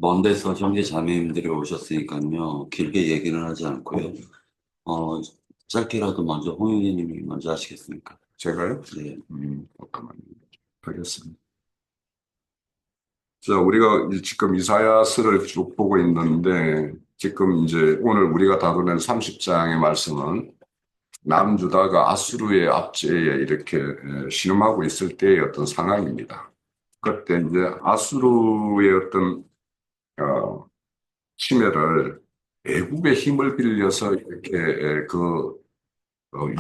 먼 데서 형제 자매님들이 오셨으니까요. 길게 얘기는 하지 않고요. 어, 짧게라도 먼저 홍윤희님이 먼저 하시겠습니까? 제가요? 네. 잠깐만요. 하겠습니다. 자, 우리가 지금 이사야서를 쭉 보고 있는데, 지금 이제 오늘 우리가 다루는 30장의 말씀은 남유다가 아수르의 압제에 이렇게 신음하고 있을 때의 어떤 상황입니다. 그때 이제 아수르의 어떤 어, 침해를 애국의 힘을 빌려서 이렇게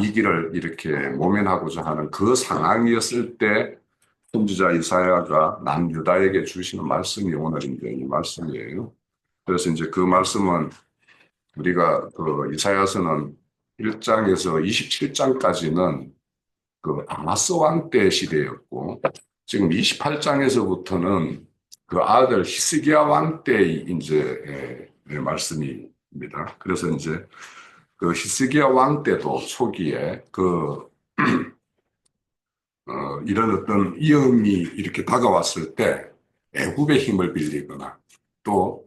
위기를 이렇게 모면하고자 하는 그 상황이었을 때 선지자 이사야가 남유다에게 주시는 말씀이 오늘 이제 이 말씀이에요. 그래서 이제 그 말씀은 우리가 그 이사야서는 1장에서 27장까지는 그 아하스 왕 때 시대였고, 지금 28장에서부터는 그 아들 히스기야 왕 때의 이제 말씀입니다. 그래서 이제 그 히스기야 왕 때도 초기에 이런 어떤 위험이 이렇게 다가왔을 때 애굽의 힘을 빌리거나 또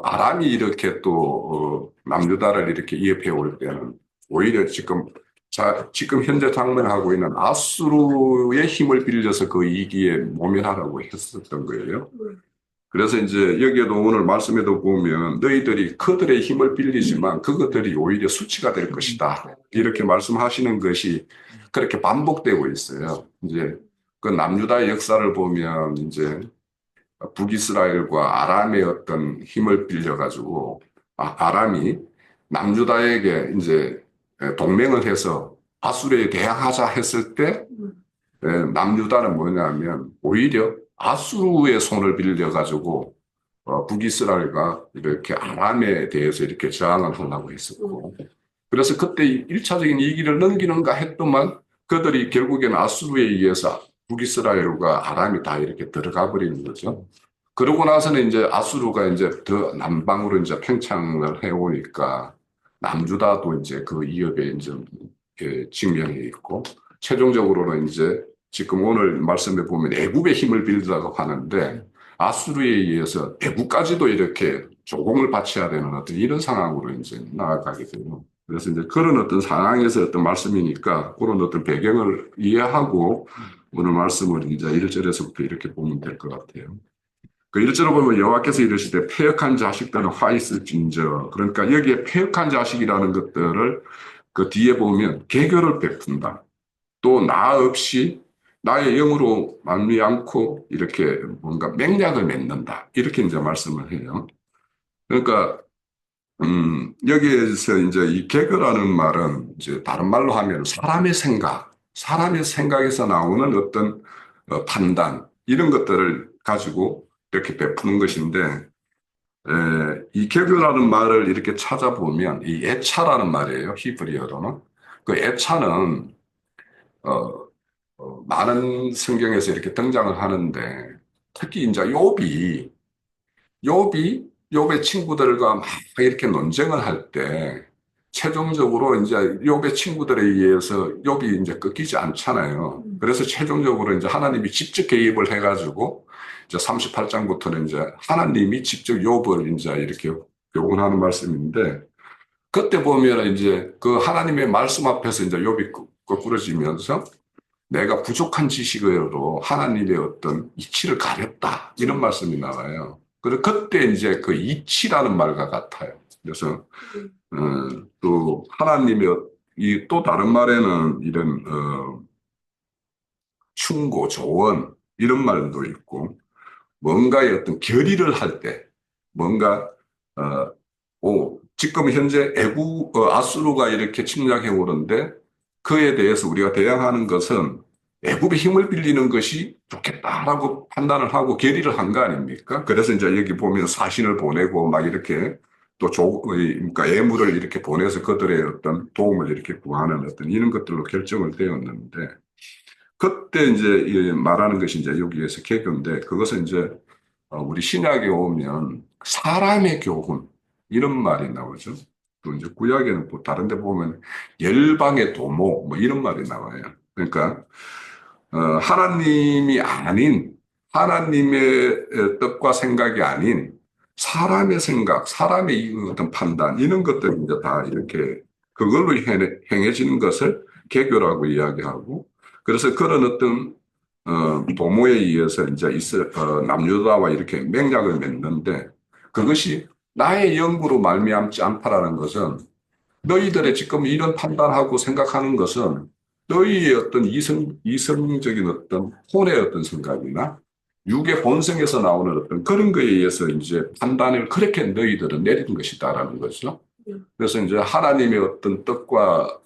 아람이 이렇게 또 남유다를 이렇게 위협해 올 때는 오히려 지금 현재 장면하고 있는 아수르의 힘을 빌려서 그 위기에 모면하라고 했었던 거예요. 그래서 이제 여기에도 오늘 말씀에도 보면 너희들이 그들의 힘을 빌리지만 그것들이 오히려 수치가 될 것이다. 이렇게 말씀하시는 것이 그렇게 반복되고 있어요. 이제 그 남유다의 역사를 보면 이제 북이스라엘과 아람의 어떤 힘을 빌려가지고 아람이 남유다에게 이제 동맹을 해서 아수르에 대항하자 했을 때 남유다는 뭐냐면 오히려 아수르의 손을 빌려가지고 북이스라엘과 이렇게 아람에 대해서 이렇게 저항을 하려고 했었고 그래서 그때 1차적인 위기를 넘기는가 했더만 그들이 결국에는 아수르에 의해서 북이스라엘과 아람이 다 이렇게 들어가 버리는 거죠. 그러고 나서는 이제 아수르가 이제 더 남방으로 이제 팽창을 해오니까 남주다도 이제 그 위협에 이제 직면해 있고 최종적으로는 이제 지금 오늘 말씀에 보면 애굽의 힘을 빌리라고 하는데 아수르에 의해서 애굽까지도 이렇게 조공을 바쳐야 되는 어떤 이런 상황으로 이제 나아가게 돼요. 그래서 이제 그런 어떤 상황에서 어떤 말씀이니까 그런 어떤 배경을 이해하고 오늘 말씀을 이제 1절에서부터 이렇게 보면 될 것 같아요. 그 1절을 보면 여호와께서 이르시되 패역한 자식들은 화 있을진저 그러니까 여기에 패역한 자식이라는 것들을 그 뒤에 보면 개교를 베푼다. 또 나 없이 나의 영으로 말미암고 이렇게 뭔가 맹약을 맺는다. 이렇게 이제 말씀을 해요. 그러니까 여기에서 이제 이 개그라는 말은 이제 다른 말로 하면 사람의 생각에서 나오는 어떤 판단, 이런 것들을 가지고 이렇게 베푸는 것인데, 이 개그라는 말을 이렇게 찾아보면 이 애차라는 말이에요. 히브리어로는. 그 애차는, 어, 많은 성경에서 이렇게 등장을 하는데, 특히 이제 욥의 친구들과 막 이렇게 논쟁을 할 때 최종적으로 이제 욥의 친구들에 의해서 욥이 이제 꺾이지 않잖아요. 그래서 최종적으로 이제 하나님이 직접 개입을 해가지고 이제 38장부터는 이제 하나님이 직접 욥을 이제 이렇게 교훈하는 말씀인데 그때 보면 이제 그 하나님의 말씀 앞에서 이제 욥이 거꾸러지면서 내가 부족한 지식으로 하나님의 어떤 이치를 가렸다. 이런 말씀이 나와요. 그래서 그때 이제 그 이치라는 말과 같아요. 그래서, 또 하나님의 이 또 다른 말에는 이런, 충고, 조언, 이런 말도 있고, 뭔가의 어떤 결의를 할 때, 뭔가, 어, 지금 현재 아수르가 이렇게 침략해 오는데 그에 대해서 우리가 대항하는 것은 애굽의 힘을 빌리는 것이 좋겠다라고 판단을 하고 결의를 한 거 아닙니까? 그래서 이제 여기 보면 사신을 보내고 막 이렇게 그러니까 예물을 이렇게 보내서 그들의 어떤 도움을 이렇게 구하는 어떤 이런 것들로 결정을 되었는데 그때 이제 말하는 것이 이제 여기에서 개교인데 그것은 이제 우리 신약에 오면 사람의 교훈 이런 말이 나오죠. 또 이제 구약에는 또 다른 데 보면 열방의 도모 뭐 이런 말이 나와요. 그러니까 하나님이 아닌 하나님의 뜻과 생각이 아닌 사람의 생각, 사람의 이 어떤 판단, 이런 것들이 이제 다 이렇게 그걸로 행해지는 것을 개교라고 이야기하고, 그래서 그런 어떤 도모에 의해서 이제 남유다와 이렇게 맹약을 맺는데, 그것이 나의 영구로 말미암지 않다라는 것은, 너희들의 지금 이런 판단하고 생각하는 것은 너희의 어떤 이성적인 어떤 혼의 어떤 생각이나 육의 본성에서 나오는 어떤 그런 거에 의해서 이제 판단을 그렇게 너희들은 내리는 것이다라는 거죠. 그래서 이제 하나님의 어떤 뜻과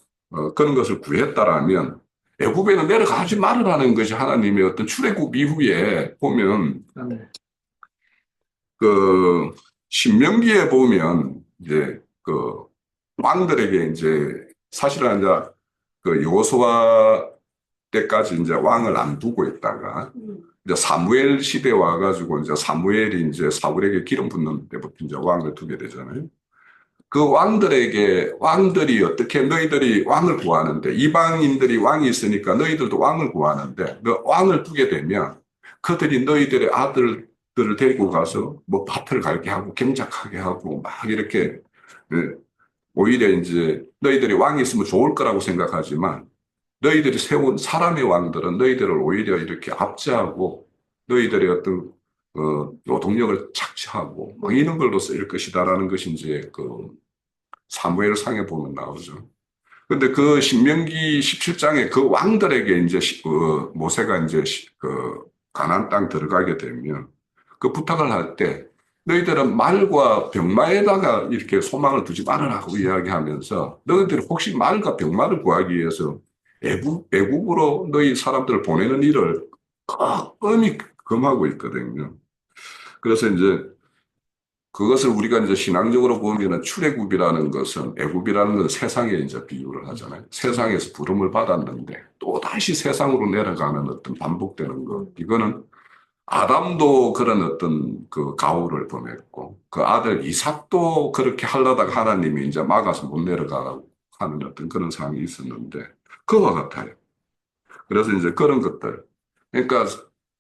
그런 것을 구했다라면 애굽에는 내려가지 말으라는 것이 하나님의 어떤 출애굽 이후에 보면 그 신명기에 보면 이제 그 왕들에게 이제 사실은 이제 그 여호수아 때까지 이제 왕을 안 두고 있다가 이제 사무엘 시대에 와가지고 이제 사무엘이 이제 사울에게 기름 붓는 때부터 이제 왕을 두게 되잖아요. 그 왕들이 어떻게 너희들이 왕을 구하는데 이방인들이 왕이 있으니까 너희들도 왕을 구하는데 너 왕을 두게 되면 그들이 너희들의 아들들을 데리고 가서 뭐 밭을 갈게 하고 경작하게 하고 막 이렇게 예, 오히려 이제 너희들이 왕이 있으면 좋을 거라고 생각하지만 너희들이 세운 사람의 왕들은 너희들을 오히려 이렇게 압제하고 너희들의 어떤 노동력을 착취하고 막 이런 걸로 쓰일 것이다라는 것이 이제 그 사무엘 상에 보면 나오죠. 근데 그 신명기 17장에 그 왕들에게 이제 모세가 이제 그 가나안 땅 들어가게 되면 그 부탁을 할 때 너희들은 말과 병마에다가 이렇게 소망을 두지 말으라고 이야기하면서 너희들이 혹시 말과 병마를 구하기 위해서 애국으로 너희 사람들을 보내는 일을 엄히 금하고 있거든요. 그래서 이제 그것을 우리가 이제 신앙적으로 보면은 출애굽이라는 것은 애굽이라는 건 세상에 이제 비유를 하잖아요. 세상에서 부름을 받았는데 또 다시 세상으로 내려가는 어떤 반복되는 것. 이거는 아담도 그런 어떤 그 가호를 범했고 그 아들 이삭도 그렇게 하려다가 하나님이 이제 막아서 못 내려가라고 하는 어떤 그런 상황이 있었는데 그와 같아요. 그래서 이제 그런 것들. 그러니까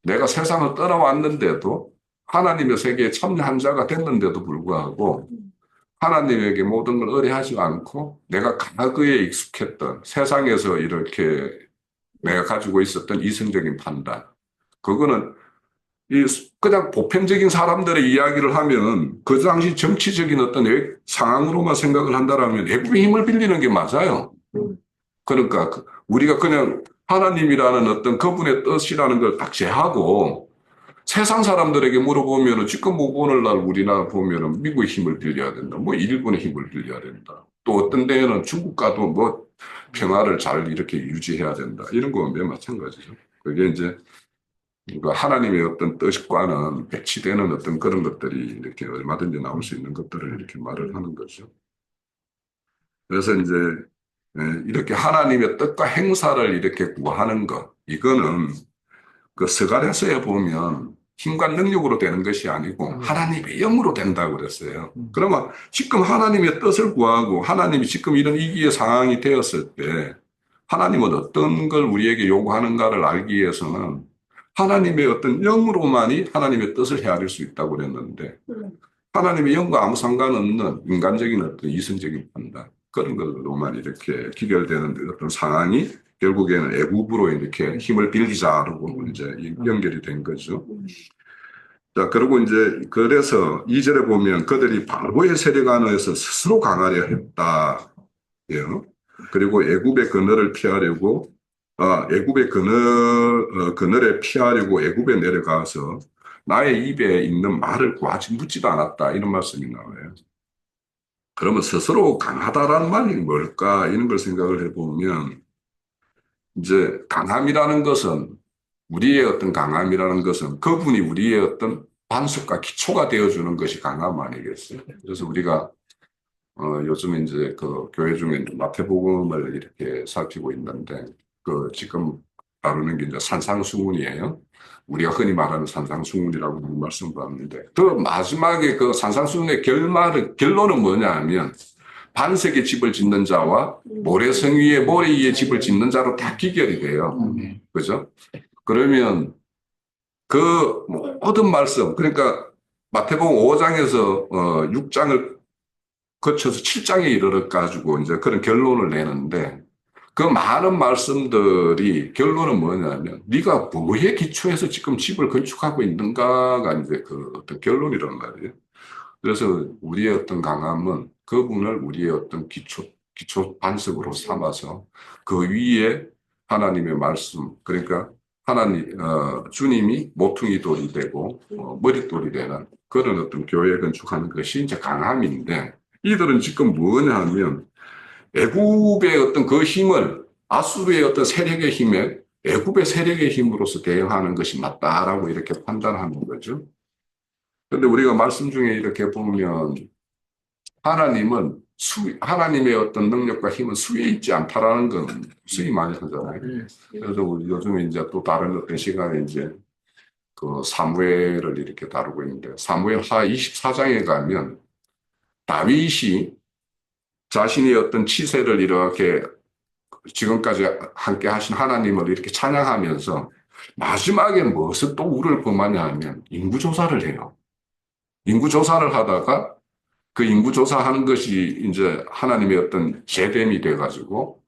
내가 세상을 떠나왔는데도 하나님의 세계에 참여한 자가 됐는데도 불구하고 하나님에게 모든 걸 의뢰하지 않고 내가 과거에 익숙했던 세상에서 이렇게 내가 가지고 있었던 이성적인 판단. 그거는 그냥 보편적인 사람들의 이야기를 하면 그 당시 정치적인 어떤 상황으로만 생각을 한다라면 애국의 힘을 빌리는 게 맞아요. 그러니까 우리가 그냥 하나님이라는 어떤 그분의 뜻이라는 걸 딱 제하고 세상 사람들에게 물어보면은 지금 뭐 오늘날 우리나라 보면은 미국의 힘을 빌려야 된다. 뭐 일본의 힘을 빌려야 된다. 또 어떤 데에는 중국과도 뭐 평화를 잘 이렇게 유지해야 된다. 이런 거면 마찬가지죠. 그게 이제 하나님의 어떤 뜻과는 배치되는 어떤 그런 것들이 이렇게 얼마든지 나올 수 있는 것들을 이렇게 말을 하는 거죠. 그래서 이제 이렇게 하나님의 뜻과 행사를 이렇게 구하는 것, 이거는 그 스가랴서에 보면 힘과 능력으로 되는 것이 아니고 하나님의 영으로 된다고 그랬어요. 그러면 지금 하나님의 뜻을 구하고 하나님이 지금 이런 위기의 상황이 되었을 때 하나님은 어떤 걸 우리에게 요구하는가를 알기 위해서는 하나님의 어떤 영으로만이 하나님의 뜻을 헤아릴 수 있다고 그랬는데 하나님의 영과 아무 상관없는 인간적인 어떤 이성적인 판단 그런 것으로만 이렇게 기결되는 어떤 상황이 결국에는 애굽으로 이렇게 힘을 빌리자라고 이제 연결이 된 거죠. 자, 그리고 이제 그래서 2절에 보면 그들이 바로의 세력 안에서 스스로 강하려 했다. 그리고 애굽의 그늘을 피하려고 애굽의 그늘에 피하려고 애굽에 내려가서 나의 입에 있는 말을 구하지 묻지도 않았다. 이런 말씀이 나와요. 그러면 스스로 강하다라는 말이 뭘까? 이런 걸 생각을 해보면 이제 강함이라는 것은 우리의 어떤 강함이라는 것은 그분이 우리의 어떤 반석과 기초가 되어주는 것이 강함 아니겠어요? 그래서 우리가 요즘 이제 그 교회 중에 마태복음을 이렇게 살피고 있는데 그 지금 다루는 게 이제 산상수훈이에요. 우리가 흔히 말하는 산상수훈이라고 말씀받는데 그 마지막에 그 산상수훈의 결론은 뭐냐 하면 반석의 집을 짓는 자와 모래성 위에 모래 위에 집을 짓는 자로 다 기결이 돼요. 그죠? 그러면 그 모든 말씀, 그러니까 마태복음 5장에서 6장을 거쳐서 7장에 이르러가지고 이제 그런 결론을 내는데 그 많은 말씀들이 결론은 뭐냐면 네가 뭐에 기초해서 지금 집을 건축하고 있는가가 이제 그 어떤 결론이란 말이에요. 그래서 우리의 어떤 강함은 그분을 우리의 어떤 기초 반석으로 삼아서 그 위에 하나님의 말씀, 그러니까 주님이 모퉁이 돌이 되고 머릿돌이 되는 그런 어떤 교회 건축하는 것이 이제 강함인데 이들은 지금 뭐냐 하면 애굽의 어떤 그 힘을 아수르의 어떤 세력의 힘에 애굽의 세력의 힘으로서 대응하는 것이 맞다라고 이렇게 판단하는 거죠. 그런데 우리가 말씀 중에 이렇게 보면 하나님의 어떤 능력과 힘은 수에 있지 않다라는 건 수이 많이 하잖아요. 그래서 우리 요즘에 이제 또 다른 어떤 시간에 이제 그 사무엘을 이렇게 다루고 있는데 사무엘하 24장에 가면 다윗이 자신의 어떤 치세를 이렇게 지금까지 함께 하신 하나님을 이렇게 찬양하면서 마지막에 무엇을 또 우를 범하냐 하면 인구조사를 해요. 인구조사를 하다가 그 인구조사하는 것이 이제 하나님의 어떤 제됨이 돼가지고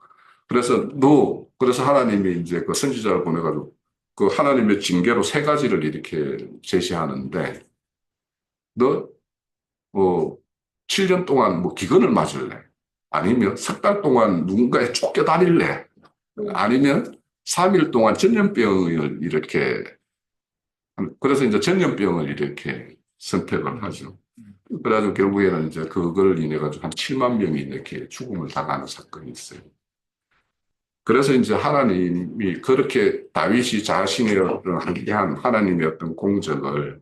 그래서 하나님이 이제 그 선지자를 보내가지고 그 하나님의 징계로 세 가지를 이렇게 제시하는데 너 7년 동안 뭐 기근을 맞을래? 아니면 석 달 동안 누군가에 쫓겨다닐래? 아니면 3일 동안 전염병을 이렇게 그래서 이제 전염병을 이렇게 선택을 하죠. 그래가지고 결국에는 이제 그걸 인해 가지고 한 7만 명이 이렇게 죽음을 당하는 사건이 있어요. 그래서 이제 하나님이 그렇게 다윗이 자신의 어떤 함께한 하나님의 어떤 공적을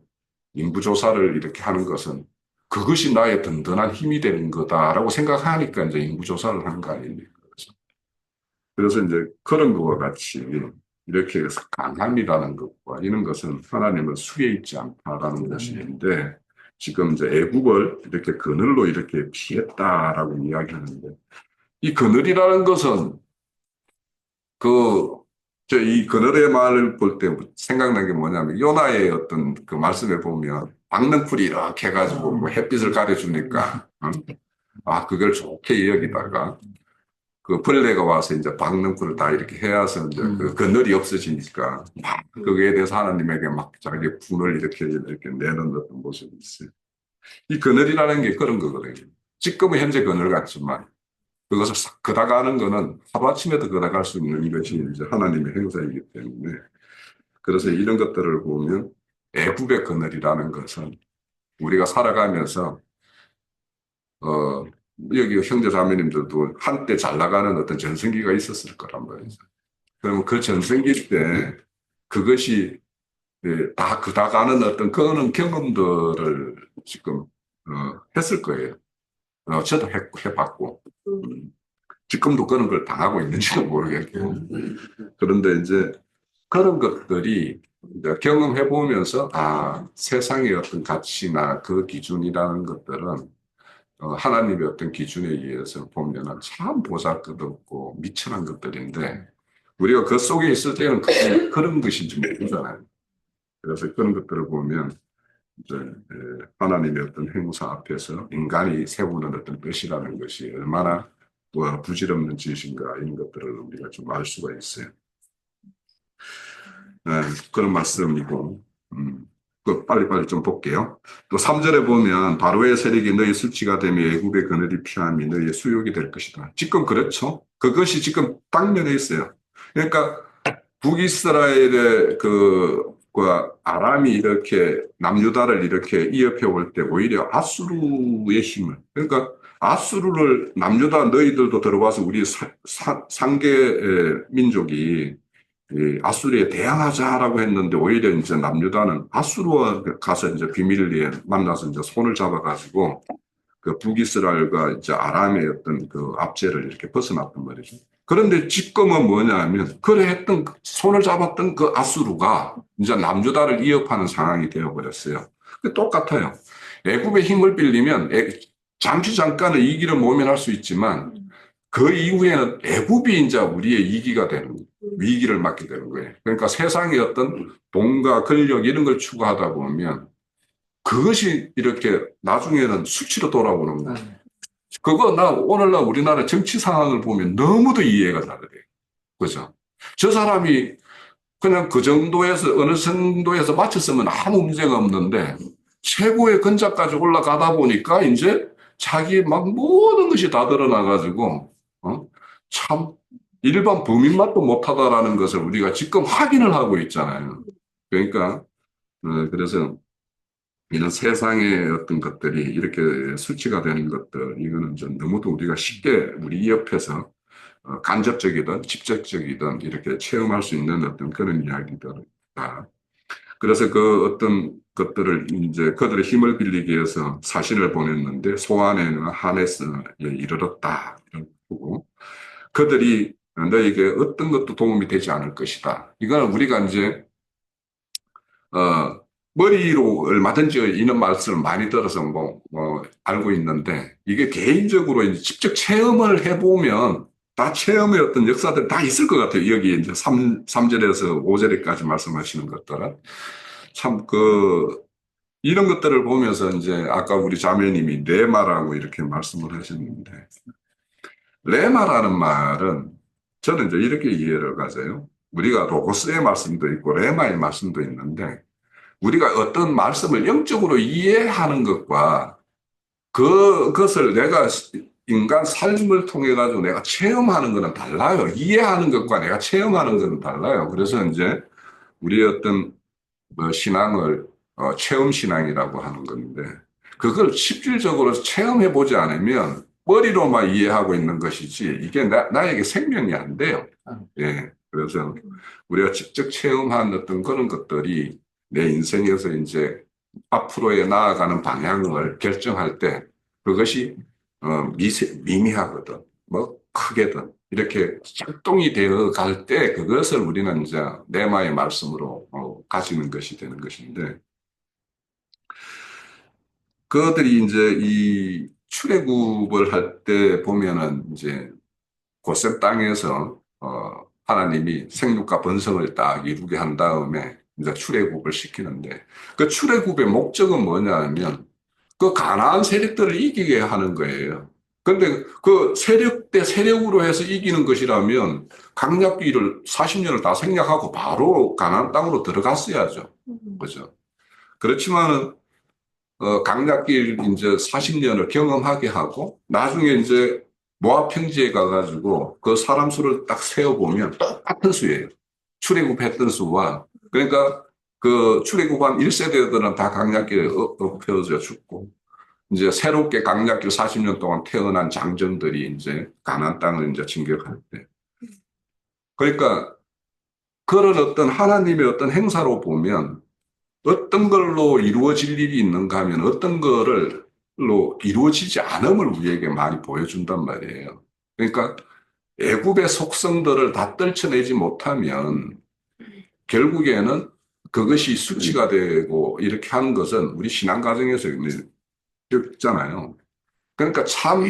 인구조사를 이렇게 하는 것은 그것이 나의 든든한 힘이 되는 거다라고 생각하니까 이제 인구조사를 하는 거 아닙니까? 그래서 이제 그런 것과 같이 이렇게 강함이라는 것과 이런 것은 하나님은 수에 있지 않다라는 것인데 지금 이제 애굽을 이렇게 그늘로 이렇게 피했다라고 이야기하는데 이 그늘이라는 것은 이 그늘의 말을 볼 때 생각난 게 뭐냐면 요나의 어떤 그 말씀에 보면 박넝쿨이 이렇게 해가지고 뭐 햇빛을 가려주니까 그걸 좋게 여기다가 그 벌레가 와서 이제 박넝쿨을 다 이렇게 해야서 이제 그 그늘이 없어지니까 막 그거에 대해서 하나님에게 막 자기 분을 이렇게 내는 어떤 모습이 있어요. 이 그늘이라는 게 그런 거거든요. 지금은 현재 그늘 같지만 그것을 싹 걷어가는 거는 하루아침에도 걷어갈 수 있는 것이 이제 하나님의 행사이기 때문에 그래서 이런 것들을 보면 애굽의 그늘이라는 것은 우리가 살아가면서 여기 형제 자매님들도 한때 잘 나가는 어떤 전성기가 있었을 거란 말이죠. 그러면 그 전성기 때 그것이 다 그다가는 어떤 그런 경험들을 지금 했을 거예요. 저도 해봤고 지금도 그런 걸 당하고 있는지도 모르겠고 그런데 이제 그런 것들이 이제 경험해 보면서 세상의 어떤 가치나 그 기준이라는 것들은 하나님의 어떤 기준에 의해서 보면은 참 보잘것없고 미천한 것들인데 우리가 그 속에 있을 때는 그런 것인지 모르잖아요. 그래서 그런 것들을 보면 이제 하나님의 어떤 행사 앞에서 인간이 세우는 어떤 뜻이라는 것이 얼마나 부질없는 짓인가 이런 것들을 우리가 좀 알 수가 있어요. 그런 말씀이고 빨리빨리 좀 볼게요. 또 3절에 보면 바로의 세력이 너희 술취가 되며 애굽의 그늘이 피함이 너희의 수욕이 될 것이다. 지금 그렇죠? 그것이 지금 당면에 있어요. 그러니까 북이스라엘의 아람이 이렇게 남유다를 이렇게 이협해 올 때 오히려 아수르의 힘을 그러니까 아수르를 남유다 너희들도 들어와서 우리 상계 민족이 아수르에 대항하자라고 했는데 오히려 이제 남유다는 아수르와 가서 이제 비밀리에 만나서 이제 손을 잡아가지고 그 북이스라엘과 이제 아람의 어떤 그 압제를 이렇게 벗어났단 말이죠. 그런데 지금은 뭐냐 하면 손을 잡았던 그 아수르가 이제 남유다를 위협하는 상황이 되어버렸어요. 똑같아요. 애굽의 힘을 빌리면 잠깐은 이기를 모면할 수 있지만 그 이후에는 애굽이 이제 우리의 이기가 되는 거예요. 위기를 맞게 되는 거예요. 그러니까 세상의 어떤 돈과 권력 이런 걸 추구하다 보면 그것이 이렇게 나중에는 수치로 돌아오는 거예요. 그거 오늘날 우리나라 정치 상황을 보면 너무도 이해가 잘 돼요. 그죠? 저 사람이 그냥 그 정도에서 어느 정도에서 맞췄으면 아무 문제가 없는데 최고의 근자까지 올라가다 보니까 이제 자기 막 모든 것이 다 드러나가지고 참 일반 범인맛도 못하다라는 것을 우리가 지금 확인을 하고 있잖아요. 그러니까 그래서 이런 세상의 어떤 것들이 이렇게 수치가 되는 것들 이거는 좀 너무도 우리가 쉽게 우리 옆에서 간접적이든 직접적이든 이렇게 체험할 수 있는 어떤 그런 이야기들이다. 그래서 그 어떤 것들을 이제 그들의 힘을 빌리기 위해서 사신을 보냈는데 소아내는 하네스에 이르렀다. 이런 거고 그들이 너에게 어떤 것도 도움이 되지 않을 것이다. 이거는 우리가 이제 머리로 얼마든지 이런 말씀을 많이 들어서 알고 있는데 이게 개인적으로 이제 직접 체험을 해보면 다 체험의 어떤 역사들 다 있을 것 같아요. 여기 이제 3절에서 5절에까지 말씀하시는 것들은. 참, 이런 것들을 보면서 이제 아까 우리 자매님이 레마라고 이렇게 말씀을 하셨는데, 레마라는 말은 저는 이제 이렇게 이해를 가져요. 우리가 로고스의 말씀도 있고 레마의 말씀도 있는데, 우리가 어떤 말씀을 영적으로 이해하는 것과 그것을 내가 인간 삶을 통해 가지고 내가 체험하는 것은 달라요. 이해하는 것과 내가 체험하는 것은 달라요. 그래서 이제 우리의 어떤 신앙을 체험 신앙이라고 하는 건데 그걸 실질적으로 체험해 보지 않으면 머리로만 이해하고 있는 것이지 이게 나에게 생명이 안 돼요. 예. 그래서 우리가 직접 체험한 어떤 그런 것들이 내 인생에서 이제 앞으로의 나아가는 방향을 결정할 때 그것이 미미하거든. 뭐 크게든 이렇게 작동이 되어 갈 때 그것을 우리는 이제 내마의 말씀으로 가지는 것이 되는 것인데 그들이 이제 이 출애굽을 할 때 보면은 이제 고센 땅에서 하나님이 생육과 번성을 딱 이루게 한 다음에 이제 출애굽을 시키는데 그 출애굽의 목적은 뭐냐면 그 가나안 세력들을 이기게 하는 거예요. 근데 그 세력 대 세력으로 해서 이기는 것이라면 강약기를 40년을 다 생략하고 바로 가나안 땅으로 들어갔어야죠. 그죠? 그렇지만은 강약길 이제 40년을 경험하게 하고 나중에 이제 모압 평지에 가가지고 그 사람 수를 딱 세어보면 똑같은 수예요. 출애굽했던 수와 그러니까 그 출애굽한 1세대들은 다 강약길에 엎혀져 죽고 이제 새롭게 강약길 40년 동안 태어난 장정들이 이제 가나안 땅을 이제 진격할 때 그러니까 그런 어떤 하나님의 어떤 행사로 보면 어떤 걸로 이루어질 일이 있는가 하면 어떤 거를 이루어지지 않음을 우리에게 많이 보여준단 말이에요. 그러니까 애굽의 속성들을 다 떨쳐내지 못하면 결국에는 그것이 수치가 되고 이렇게 하는 것은 우리 신앙 과정에서 겪잖아요. 그러니까 참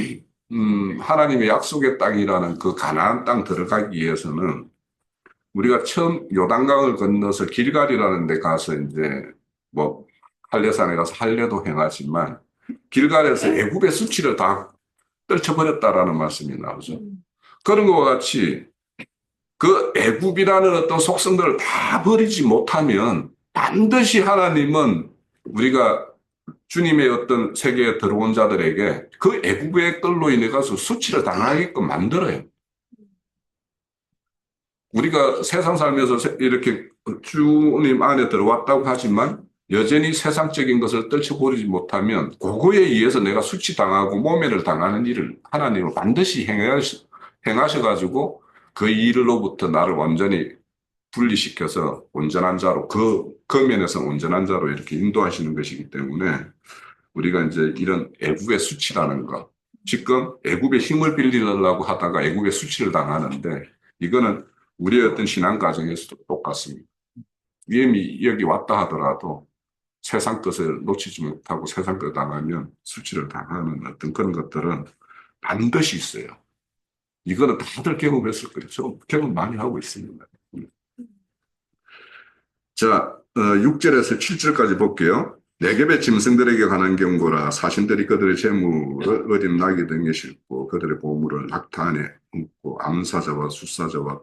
하나님의 약속의 땅이라는 그 가나안 땅 들어가기 위해서는 우리가 처음 요단강을 건너서 길갈이라는 데 가서 이제 뭐 할례산에 가서 할례도 행하지만 길갈에서 애굽의 수치를 다 떨쳐버렸다라는 말씀이 나오죠. 그런 것과 같이 그 애굽이라는 어떤 속성들을 다 버리지 못하면 반드시 하나님은 우리가 주님의 어떤 세계에 들어온 자들에게 그 애굽의 걸로 인해 가서 수치를 당하게끔 만들어요. 우리가 세상 살면서 이렇게 주님 안에 들어왔다고 하지만 여전히 세상적인 것을 떨쳐버리지 못하면 그거에 의해서 내가 수치당하고 모면을 당하는 일을 하나님은 반드시 행하셔가지고 그 일로부터 나를 완전히 분리시켜서 온전한 자로 그 면에서 온전한 자로 이렇게 인도하시는 것이기 때문에 우리가 이제 이런 애굽의 수치라는 것 지금 애굽의 힘을 빌리려고 하다가 애굽의 수치를 당하는데 이거는 우리의 어떤 신앙 과정에서도 똑같습니다. 위험이 여기 왔다 하더라도 세상 것을 놓치지 못하고 세상 것 당하면 수치를 당하는 어떤 그런 것들은 반드시 있어요. 이거는 다들 경험했을 거예요. 저 경험 많이 하고 있습니다. 자, 6절에서 7절까지 볼게요. 내geb의 짐승들에게 관한 경고라. 사신들이 그들의 재물을 어린 나귀 등에 싣고 그들의 보물을 낙타안에 얹고 암사자와 숫사자와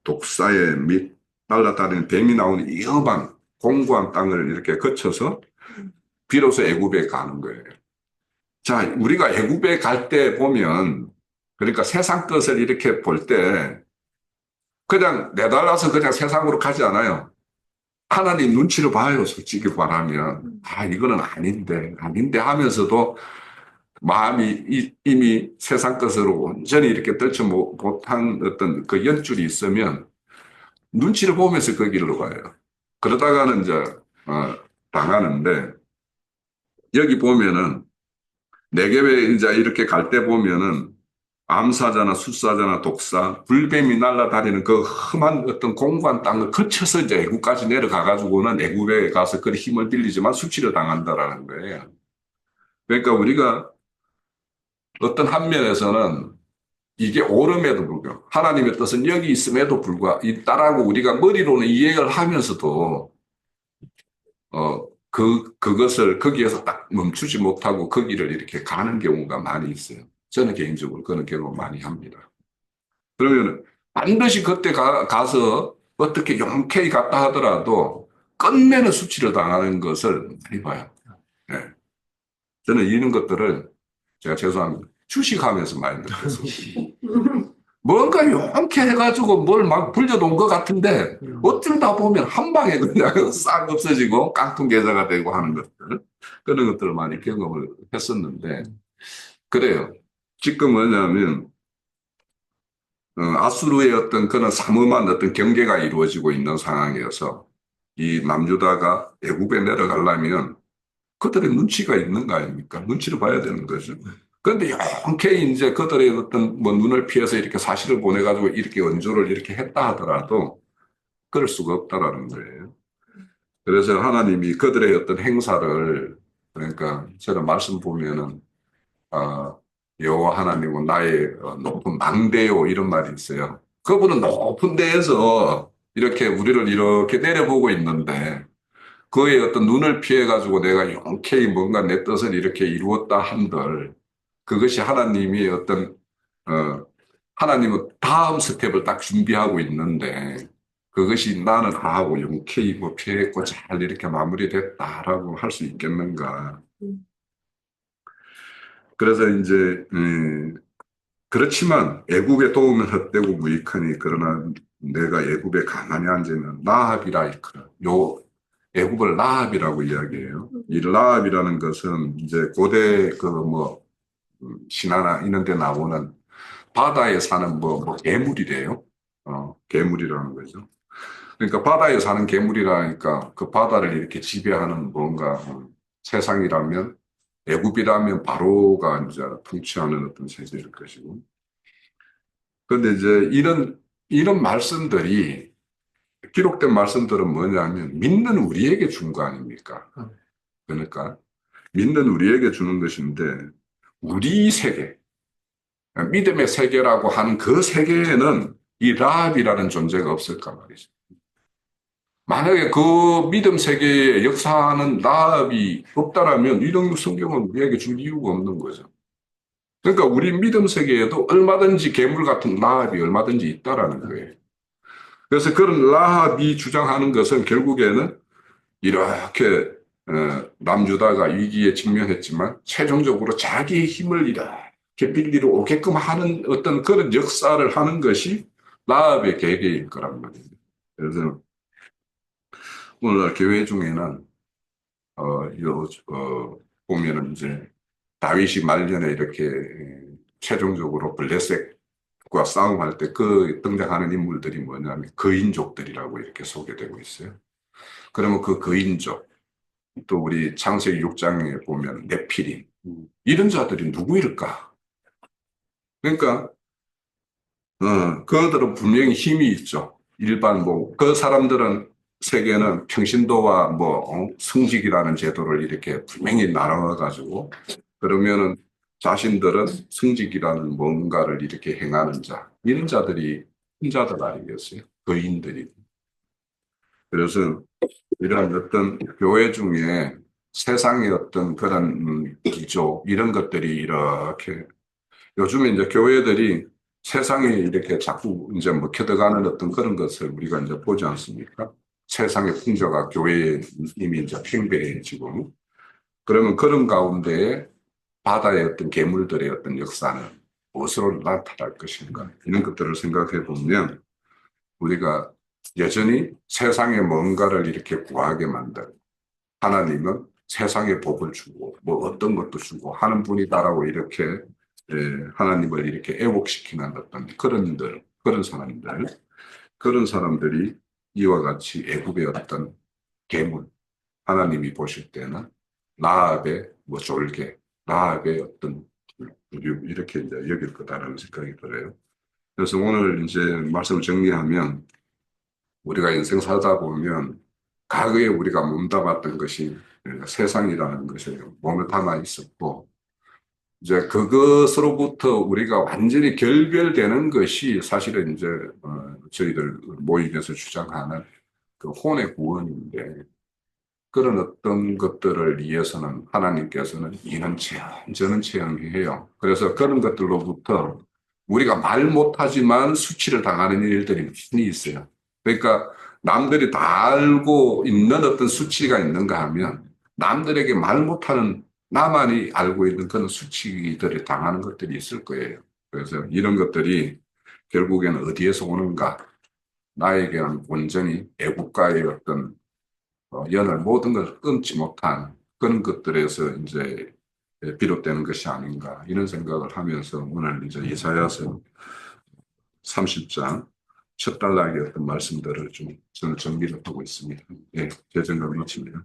독사에 및 날아다니는 뱀이 나오는 위험한 공고한 땅을 이렇게 거쳐서 비로소 애굽에 가는 거예요. 자, 우리가 애굽에 갈 때 보면, 그러니까 세상 것을 이렇게 볼 때 그냥 내달라서 그냥 세상으로 가지 않아요. 하나님 눈치를 봐요. 솔직히 말하면. 아, 이거는 아닌데 하면서도 마음이 이미 세상 것으로 온전히 이렇게 떨쳐 못한 어떤 그 연줄이 있으면 눈치를 보면서 그 길로 가요. 그러다가는 이제 당하는데, 여기 보면은 내geb에 이제 이렇게 갈 때 보면은 암사자나 숫사자나 독사, 불뱀이 날아다니는 그 험한 어떤 공고한 땅을 거쳐서 이제 애국까지 내려가가지고는 애국에 가서 그 힘을 빌리지만 수치를 당한다라는 거예요. 그러니까 우리가 어떤 한 면에서는 이게 옳음에도 불구하고 하나님의 뜻은 여기 있음에도 불구하고 있다라고 우리가 머리로는 이해를 하면서도 그것을 거기에서 딱 멈추지 못하고 거기를 이렇게 가는 경우가 많이 있어요. 저는 개인적으로 그런 경우 많이 합니다. 그러면 반드시 그때 가서 어떻게 용케이 갔다 하더라도 끝내는 수치를 당하는 것을 많이 봐요. 네. 저는 이런 것들을 제가 죄송합니다. 주식하면서 많이 느꼈어요. 뭔가 용케 해가지고 뭘 막 불려놓은 것 같은데 어쩌다 보면 한 방에 그냥 싹 없어지고 깡통계좌가 되고 하는 것들, 그런 것들을 많이 경험을 했었는데, 그래요. 지금 뭐냐면 아수르의 어떤 그런 삼엄한 어떤 경계가 이루어지고 있는 상황이어서 이 남유다가 애굽에 내려가려면 그들의 눈치가 있는 거 아닙니까? 눈치를 봐야 되는 거죠. 그런데 용케이 이제 그들의 어떤 뭐 눈을 피해서 이렇게 사실을 보내가지고 이렇게 언조를 이렇게 했다 하더라도 그럴 수가 없다라는 거예요. 그래서 하나님이 그들의 어떤 행사를, 그러니까 저는 말씀 보면은 여호와 하나님은 나의 높은 망대요 이런 말이 있어요. 그분은 높은 데에서 이렇게 우리를 이렇게 내려보고 있는데 그의 어떤 눈을 피해 가지고 내가 용케이 뭔가 내 뜻을 이렇게 이루었다 한들 그것이 하나님이 어떤 하나님은 다음 스텝을 딱 준비하고 있는데 그것이 나는 하고 용케이 뭐 피했고 잘 이렇게 마무리됐다라고 할 수 있겠는가. 그래서 이제 그렇지만 애굽의 도움은 헛되고 무익하니 그러나 내가 애굽에 가만히 앉으면 라합이라 이크라. 요 애굽을 라합이라고 이야기해요. 이 라합이라는 것은 이제 고대 그 뭐 신화나 이런 데 나오는 바다에 사는 뭐 괴물이래요. 괴물이라는 거죠. 그러니까 바다에 사는 괴물이라니까 그 바다를 이렇게 지배하는 뭔가 세상이라면 애굽이라면 바로가 이제 통치하는 어떤 세계일 것이고. 그런데 이제 이런 말씀들이 기록된 말씀들은 뭐냐면 믿는 우리에게 준 거 아닙니까? 그러니까 믿는 우리에게 주는 것인데 우리 세계, 믿음의 세계라고 하는 그 세계에는 이 라합이라는 존재가 없을까 말이죠. 만약에 그 믿음 세계에 역사하는 라합이 없다라면 이런 성경은 우리에게 줄 이유가 없는 거죠. 그러니까 우리 믿음 세계에도 얼마든지 괴물 같은 라합이 얼마든지 있다라는 거예요. 그래서 그런 라합이 주장하는 것은 결국에는 이렇게 남유다가 위기에 직면했지만 최종적으로 자기의 힘을 이렇게 빌리러 오게끔 하는 어떤 그런 역사를 하는 것이 라합의 계계일 거란 말이에요. 그래서 오늘날 교회 중에는 보면은 이제 다윗이 말년에 이렇게 최종적으로 블레셋과 싸움할 때 그 등장하는 인물들이 뭐냐면 거인족들이라고 이렇게 소개되고 있어요. 그러면 그 거인족, 또 우리 창세기 6장에 보면 네피림, 이런 자들이 누구일까? 그러니까 그들은 분명히 힘이 있죠. 일반 그 사람들은 세계는 평신도와 성직이라는 제도를 이렇게 분명히 나눠 가지고 그러면은 자신들은 성직이라는 뭔가를 이렇게 행하는 자, 이런 자들이 혼자들 아니겠어요? 거인들이. 그래서 이런 어떤 교회 중에 세상의 어떤 그런 기조, 이런 것들이 이렇게 요즘에 이제 교회들이 세상에 이렇게 자꾸 이제 먹혀들어가는 어떤 그런 것을 우리가 이제 보지 않습니까? 세상의 풍조가 교회에 이미 이제 팽배해지고, 그러면 그런 가운데 바다의 어떤 괴물들의 어떤 역사는 무엇으로 나타날 것인가? 이런 것들을 생각해 보면 우리가 여전히 세상에 뭔가를 이렇게 구하게 만든 하나님은 세상에 복을 주고 뭐 어떤 것도 주고 하는 분이다라고 이렇게 하나님을 이렇게 애곡시키는 어떤 그런 사람들이 이와 같이 애굽의 어떤 괴물, 하나님이 보실 때는 라합의 뭐 졸개, 라합의 어떤 부류 이렇게 이제 여길 거다라는 생각이 들어요. 그래서 오늘 이제 말씀을 정리하면 우리가 인생 살다 보면 과거에 우리가 몸담았던 것이 세상이라는 것에 몸을 담아 있었고 이제 그것으로부터 우리가 완전히 결별되는 것이 사실은 이제 저희들 모임에서 주장하는 그 혼의 구원인데 그런 어떤 것들을 위해서는 하나님께서는 이는 체험, 저는 체험해요. 그래서 그런 것들로부터 우리가 말 못하지만 수치를 당하는 일들이 많이 있어요. 그러니까 남들이 다 알고 있는 어떤 수치가 있는가 하면 남들에게 말 못하는 나만이 알고 있는 그런 수치들을 당하는 것들이 있을 거예요. 그래서 이런 것들이 결국에는 어디에서 오는가? 나에게는 온전히 애국가의 어떤 연을 모든 것을 끊지 못한 그런 것들에서 이제 비롯되는 것이 아닌가 이런 생각을 하면서 오늘 이제 이사야서 30장 첫 단락의 어떤 말씀들을 좀 저는 정리를 하고 있습니다. 예, 제 생각을 마칩니다.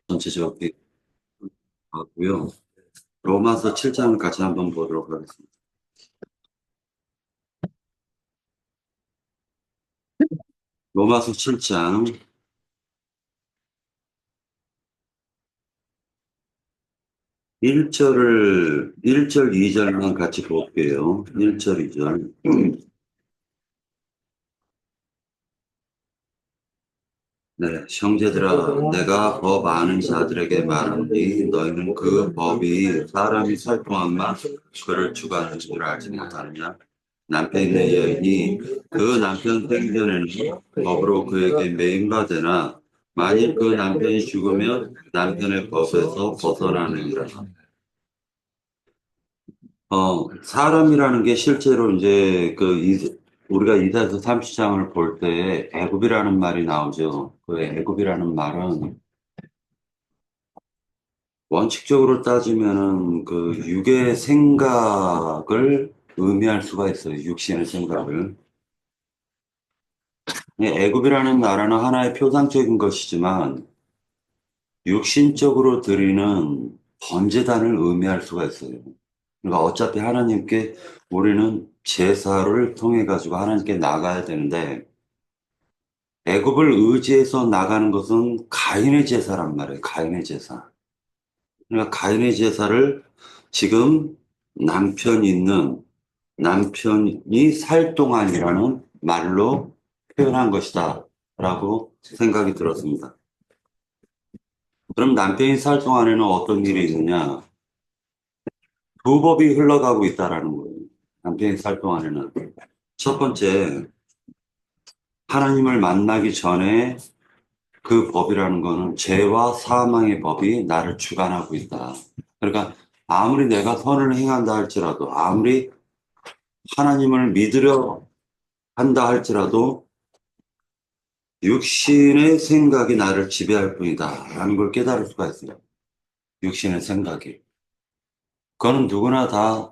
전체적으로 하고요. 로마서 7장을 같이 한번 보도록 하겠습니다. 로마서 7장 1절, 2절만 같이 볼게요. 1절, 2절. 네, 형제들아, 내가 법 아는 자들에게 말하니 너희는 그 법이 사람이 살동함만 그를 주관하는 줄 알지 못하느냐? 남편 있는 여인이 그 남편 생전에는 법으로 그에게 매인받으나 만일 그 남편이 죽으면 남편의 법에서 벗어나느니라. 사람이라는 게 실제로 이제 우리가 이사야서 30장을 볼 때 애굽이라는 말이 나오죠. 그 애굽이라는 말은 원칙적으로 따지면은 그 육의 생각을 의미할 수가 있어요. 육신의 생각을. 애굽이라는 나라는 하나의 표상적인 것이지만 육신적으로 드리는 번제단을 의미할 수가 있어요. 그러니까 어차피 하나님께 우리는 제사를 통해 가지고 하나님께 나가야 되는데 애굽을 의지해서 나가는 것은 가인의 제사란 말이에요. 가인의 제사. 그러니까 가인의 제사를 지금 남편이 살 동안이라는 말로 표현한 것이다 라고 생각이 들었습니다. 그럼 남편이 살 동안에는 어떤 일이 있느냐? 두 법이 흘러가고 있다라는 거예요. 남편이 살 동안에는. 첫 번째, 하나님을 만나기 전에 그 법이라는 거는 죄와 사망의 법이 나를 주관하고 있다. 그러니까 아무리 내가 선을 행한다 할지라도, 아무리 하나님을 믿으려 한다 할지라도 육신의 생각이 나를 지배할 뿐이다 라는 걸 깨달을 수가 있어요. 육신의 생각이. 그거는 누구나 다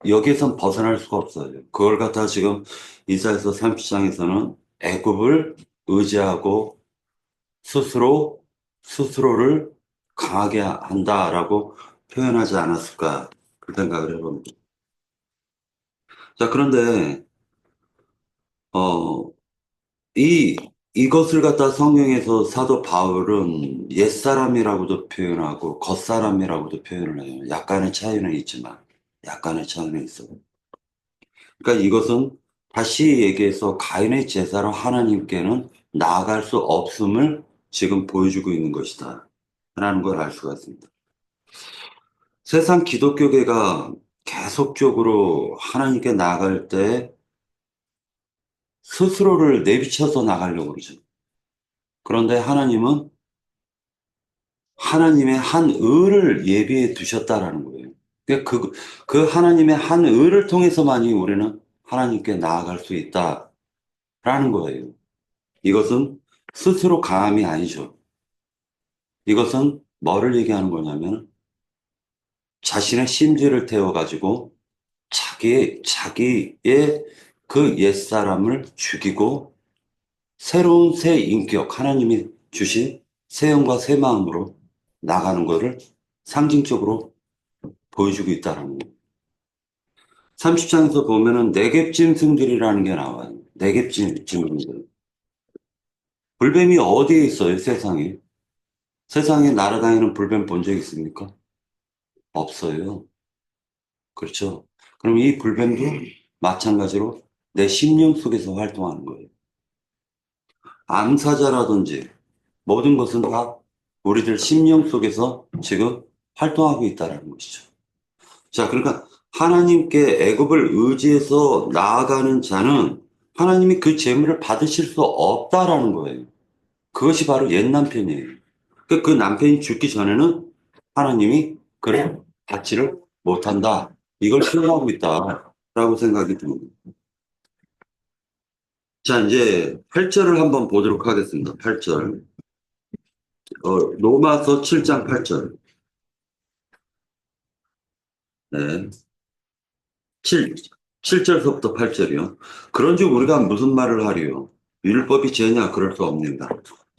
여기에선 벗어날 수가 없어요. 그걸 갖다 지금 이사야서 30장에서는 애굽을 의지하고 스스로를 강하게 한다라고 표현하지 않았을까 그 생각을 해봅니다. 자, 그런데 어, 이 이것을 갖다 성경에서 사도 바울은 옛사람이라고도 표현하고 겉사람이라고도 표현을 해요. 약간의 차이는 있지만, 약간의 차이는 있어요. 그러니까 이것은 다시 얘기해서 가인의 제사로 하나님께는 나아갈 수 없음을 지금 보여주고 있는 것이다. 라는 걸 알 수가 있습니다. 세상 기독교계가 계속적으로 하나님께 나아갈 때 스스로를 내비쳐서 나가려고 그러죠. 그런데 하나님은 하나님의 한 의를 예비해 두셨다라는 거예요. 그러니까 그 하나님의 한 의를 통해서만이 우리는 하나님께 나아갈 수 있다라는 거예요. 이것은 스스로 강함이 아니죠. 이것은 뭐를 얘기하는 거냐면 자신의 심지를 태워가지고 자기의 그 옛사람을 죽이고 새로운 새 인격, 하나님이 주신 새 영과 새 마음으로 나가는 것을 상징적으로 보여주고 있다는 거예요. 30장에서 보면은 네겝 짐승들이라는 게 나와요. 네겝 짐승들. 불뱀이 어디에 있어요, 세상에? 세상에 날아다니는 불뱀 본 적 있습니까? 없어요. 그렇죠. 그럼 이 불뱀도 마찬가지로 내 심령 속에서 활동하는 거예요. 암사자라든지 모든 것은 다 우리들 심령 속에서 지금 활동하고 있다는 것이죠. 자, 그러니까 하나님께 애굽을 의지해서 나아가는 자는 하나님이 그 재물을 받으실 수 없다라는 거예요. 그것이 바로 옛 남편이에요. 그 남편이 죽기 전에는 하나님이 그를 받지를 못한다. 이걸 표현하고 있다라고 생각이 듭니다. 자, 이제 8절을 한번 보도록 하겠습니다. 8절. 로마서 7장 8절. 네. 7절서부터 8절이요. 그런즉 우리가 무슨 말을 하리요? 율법이 죄냐? 그럴 수 없는가.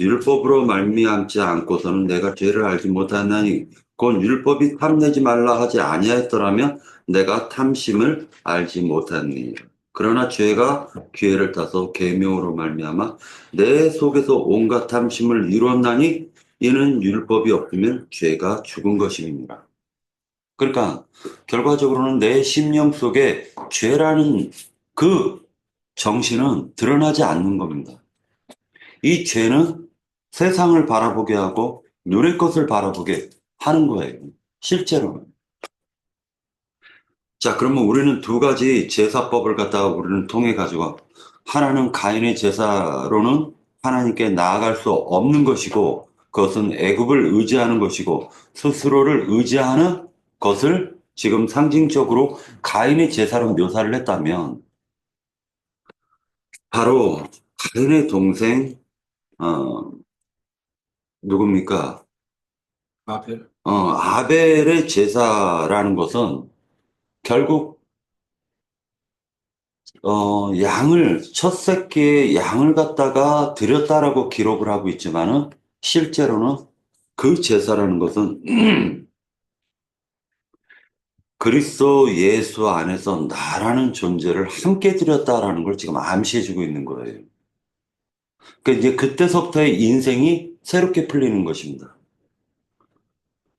율법으로 말미암지 않고서는 내가 죄를 알지 못하나니 곧 율법이 탐내지 말라 하지 아니하였더라면 내가 탐심을 알지 못하니. 그러나 죄가 기회를 타서 계명으로 말미암아 내 속에서 온갖 탐심을 이루었나니 이는 율법이 없으면 죄가 죽은 것임이니라. 그러니까 결과적으로는 내 심령 속에 죄라는 그 정신은 드러나지 않는 겁니다. 이 죄는 세상을 바라보게 하고 눈의 것을 바라보게 하는 거예요. 실제로는. 자, 그러면 우리는 두 가지 제사법을 갖다가 우리는 통해 가지고 하나는 가인의 제사로는 하나님께 나아갈 수 없는 것이고 그것은 애굽을 의지하는 것이고 스스로를 의지하는 것을 지금 상징적으로 가인의 제사로 묘사를 했다면 바로 가인의 동생 누굽니까? 아벨의 제사라는 것은 결국 첫 새끼의 양을 갖다가 드렸다라고 기록을 하고 있지만은 실제로는 그 제사라는 것은 그리스도 예수 안에서 나라는 존재를 함께 드렸다라는 걸 지금 암시해주고 있는 거예요. 그러니까 이제 그때서부터의 인생이 새롭게 풀리는 것입니다.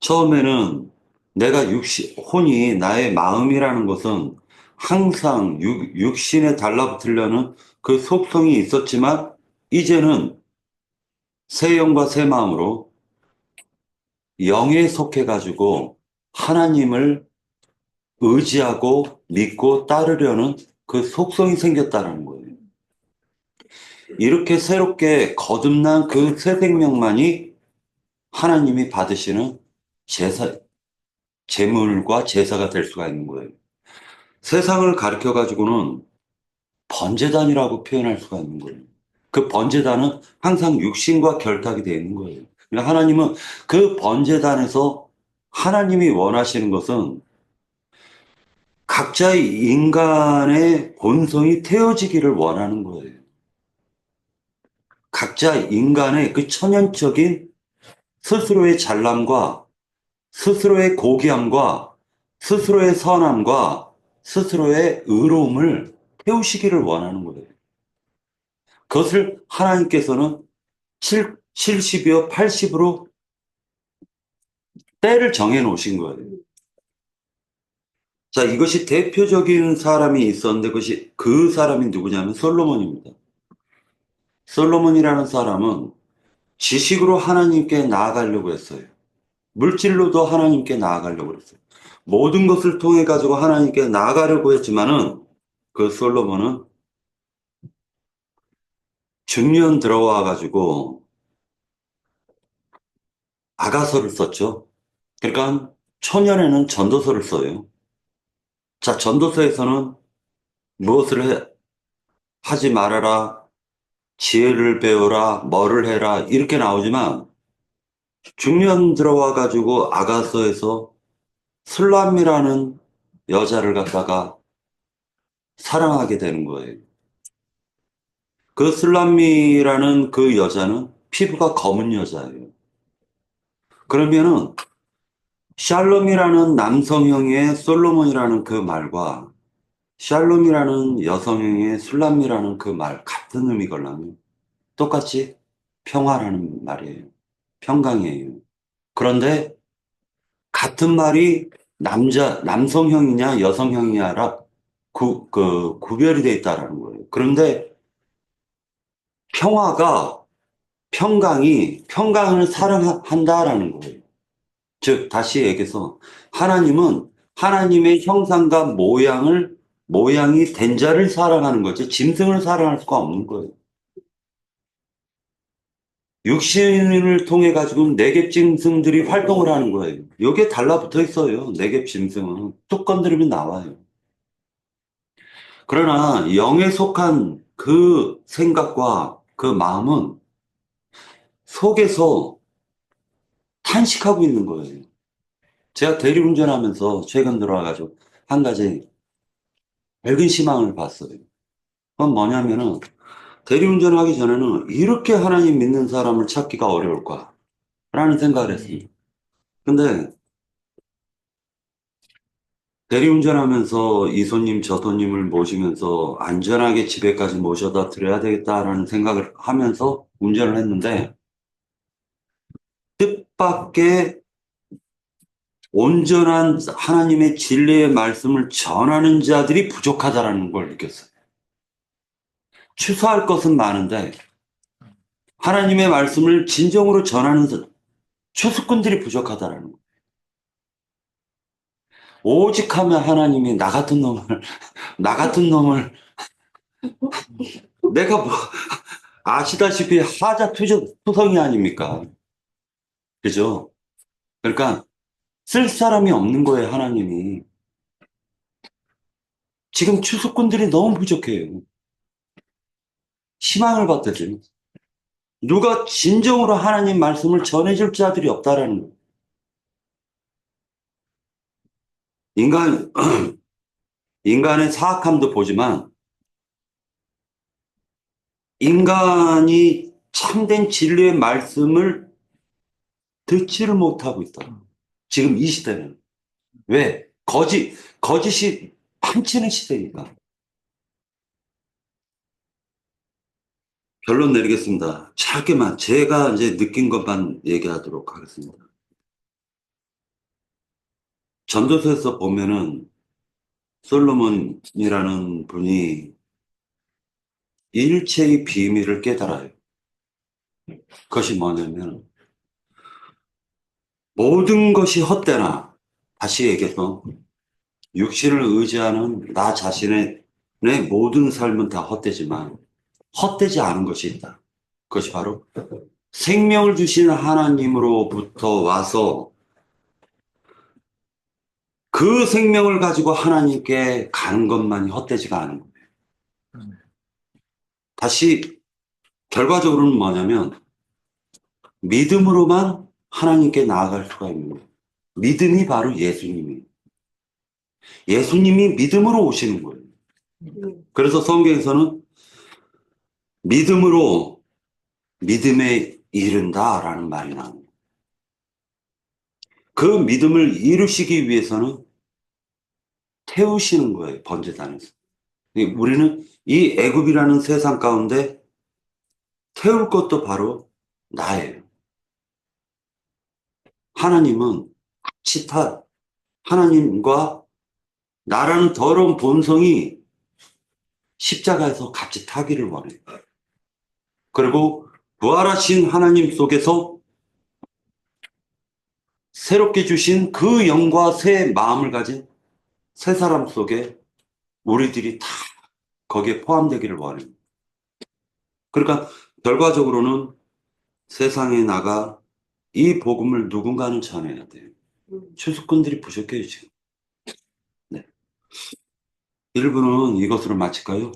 처음에는 내가 혼이 나의 마음이라는 것은 항상 육신에 달라붙으려는 그 속성이 있었지만 이제는 새 영과 새 마음으로 영에 속해가지고 하나님을 의지하고 믿고 따르려는 그 속성이 생겼다는 거예요. 이렇게 새롭게 거듭난 그 새 생명만이 하나님이 받으시는 제물과 제사가 될 수가 있는 거예요. 세상을 가르쳐 가지고는 번제단이라고 표현할 수가 있는 거예요. 그 번제단은 항상 육신과 결탁이 되어 있는 거예요. 그러니까 하나님은 그 번제단에서 하나님이 원하시는 것은 각자의 인간의 본성이 태워지기를 원하는 거예요. 각자 인간의 그 천연적인 스스로의 잘남과 스스로의 고귀함과 스스로의 선함과 스스로의 의로움을 태우시기를 원하는 거예요. 그것을 하나님께서는 70이요, 80으로 때를 정해 놓으신 거예요. 자, 이것이 대표적인 사람이 있었는데 그 사람이 누구냐면 솔로몬입니다. 솔로몬이라는 사람은 지식으로 하나님께 나아가려고 했어요. 물질로도 하나님께 나아가려고 했어요. 모든 것을 통해 가지고 하나님께 나아가려고 했지만은 그 솔로몬은 중년 들어와 가지고 아가서를 썼죠. 그러니까 초년에는 전도서를 써요. 자, 전도서에서는 하지 말아라, 지혜를 배워라, 뭐를 해라, 이렇게 나오지만 중년 들어와 가지고 아가서에서 술람이라는 여자를 갖다가 사랑하게 되는 거예요. 그 술람미라는 그 여자는 피부가 검은 여자예요. 그러면은 샬롬이라는 남성형의 솔로몬이라는 그 말과 샬롬이라는 여성형의 술람미라는 그 말 같은 의미걸라면 똑같이 평화라는 말이에요. 평강이에요. 그런데 같은 말이 남성형이냐 여성형이냐라 구별이 돼 있다라는 거예요. 그런데 평강을 사랑한다라는 거예요. 즉, 다시 얘기해서 하나님은 하나님의 형상과 모양이 된 자를 사랑하는 거죠. 짐승을 사랑할 수가 없는 거예요. 육신을 통해 가지고 내계 짐승들이 활동을 하는 거예요. 여기에 달라붙어 있어요. 내계 짐승은 뚝 건드리면 나와요. 그러나 영에 속한 그 생각과 그 마음은 속에서 탄식하고 있는 거예요. 제가 대리운전하면서 최근 들어와가지고 한 가지 밝은 희망을 봤어요. 그건 뭐냐면은 대리운전을 하기 전에는 이렇게 하나님 믿는 사람을 찾기가 어려울까라는 생각을 했습니다. 근데 대리운전하면서 이 손님 저 손님을 모시면서 안전하게 집에까지 모셔다 드려야 되겠다라는 생각을 하면서 운전을 했는데 뜻밖의 온전한 하나님의 진리의 말씀을 전하는 자들이 부족하다라는 걸 느꼈어요. 취소할 것은 많은데 하나님의 말씀을 진정으로 전하는 추수꾼들이 부족하다라는 거예요. 오직 하면 하나님이 나 같은 놈을 내가 뭐 아시다시피 투성이 아닙니까? 그죠? 그러니까 쓸 사람이 없는 거예요, 하나님이. 지금 추수꾼들이 너무 부족해요. 희망을 받듯이. 누가 진정으로 하나님 말씀을 전해줄 자들이 없다라는 거예요. 인간의 사악함도 보지만, 인간이 참된 진리의 말씀을 듣지를 못하고 있다. 지금 이 시대는. 왜? 거짓이 판치는 시대니까. 결론 내리겠습니다. 짧게만, 제가 이제 느낀 것만 얘기하도록 하겠습니다. 전도서에서 보면은 솔로몬이라는 분이 일체의 비밀을 깨달아요. 그것이 뭐냐면 모든 것이 헛되나, 다시 얘기해서 육신을 의지하는 나 자신의 내 모든 삶은 다 헛되지만 헛되지 않은 것이 있다. 그것이 바로 생명을 주신 하나님으로부터 와서 그 생명을 가지고 하나님께 가는 것만이 헛되지가 않은 거예요. 다시 결과적으로는 뭐냐면 믿음으로만 하나님께 나아갈 수가 있는 거예요. 믿음이 바로 예수님이에요. 예수님이 믿음으로 오시는 거예요. 그래서 성경에서는 믿음으로 믿음에 이른다라는 말이 나옵니다. 그 믿음을 이루시기 위해서는 태우시는 거예요, 번제단에서. 우리는 이 애굽이라는 세상 가운데 태울 것도 바로 나예요. 하나님은 같이 하나님과 나라는 더러운 본성이 십자가에서 같이 타기를 원해요. 그리고 부활하신 하나님 속에서 새롭게 주신 그 영과 새 마음을 가진 새 사람 속에 우리들이 다 거기에 포함되기를 원해요. 그러니까 결과적으로는 세상에 나가 이 복음을 누군가는 전해야 돼요. 추수꾼들이 부족해요, 지금. 네. 1부는 이것으로 마칠까요?